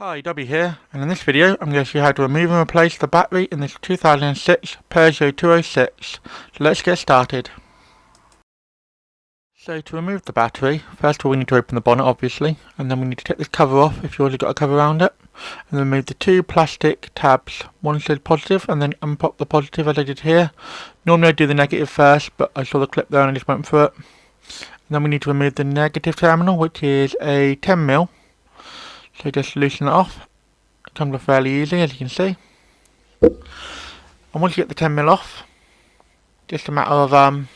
Hi, Dobby here, and in this video I'm going to show you how to remove and replace the battery in this 2006 Peugeot 206. So let's get started. So to remove the battery, first of all we need to open the bonnet obviously, and then we need to take this cover off if you've already got a cover around it, and then remove the two plastic tabs. One says positive and then unpop the positive as I did here. Normally I do the negative first, but I saw the clip there and I just went through it. And then we need to remove the negative terminal, which is a 10mm. So just loosen it off. It comes off fairly easy, as you can see. And once you get the 10mm off, just a matter of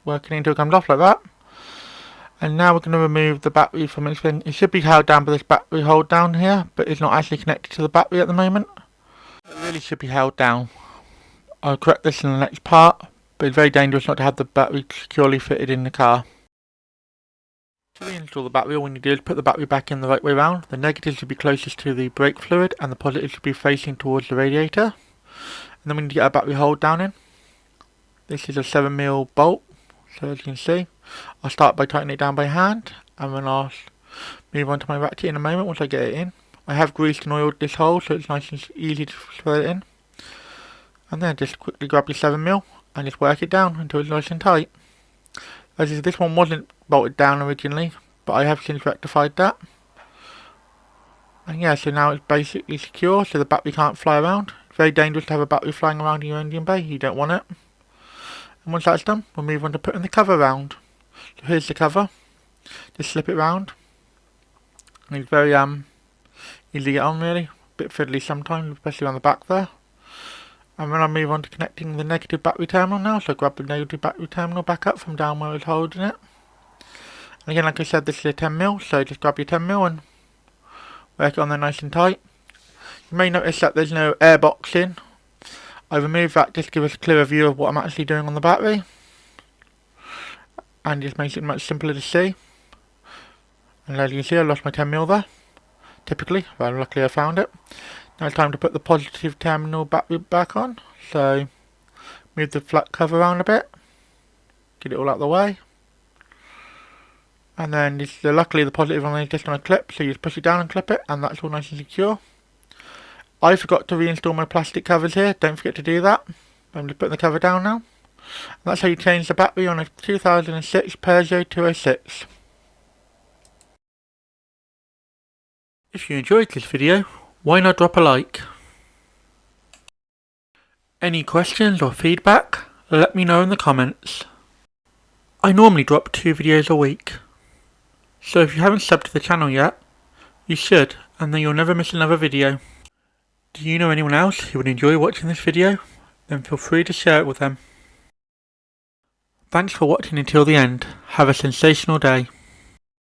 working until it comes off like that. And now we're going to remove the battery from its pin. It should be held down by this battery hold down here, but it's not actually connected to the battery at the moment. It really should be held down. I'll correct this in the next part, but it's very dangerous not to have the battery securely fitted in the car. To reinstall the battery, all we need to do is put the battery back in the right way round. The negative should be closest to the brake fluid and the positive should be facing towards the radiator. And then we need to get our battery hold down in. This is a 7mm bolt, so as you can see. I'll start by tightening it down by hand, and then I'll move on to my ratchet in a moment once I get it in. I have greased and oiled this hole so it's nice and easy to thread it in. And then just quickly grab your 7mm and just work it down until it's nice and tight. As is, this one wasn't bolted down originally, but I have since rectified that. And yeah, so now it's basically secure, so the battery can't fly around. It's very dangerous to have a battery flying around in your engine bay, you don't want it. And once that's done, we'll move on to putting the cover around. So here's the cover. Just slip it round. And it's very easy to get on really. A bit fiddly sometimes, especially on the back there. And then I'll move on to connecting the negative battery terminal now. So grab the negative battery terminal back up from down where I was holding it. And again, like I said, this is a 10mm, so just grab your 10mm and work it on there nice and tight. You may notice that there's no air box in. I removed that just to give us a clearer view of what I'm actually doing on the battery. And just makes it much simpler to see. And as you can see, I lost my 10mm there. Typically, but luckily I found it. Now it's time to put the positive terminal battery back on. So move the flat cover around a bit. Get it all out of the way. And then this, luckily the positive one is just on a clip, so you just push it down and clip it, and that's all nice and secure. I forgot to reinstall my plastic covers here, don't forget to do that. I'm just putting the cover down now. And that's how you change the battery on a 2006 Peugeot 206. If you enjoyed this video, why not drop a like? Any questions or feedback? Let me know in the comments. I normally drop 2 videos a week. So if you haven't subbed to the channel yet, you should, and then you'll never miss another video. Do you know anyone else who would enjoy watching this video? Then feel free to share it with them. Thanks for watching until the end. Have a sensational day.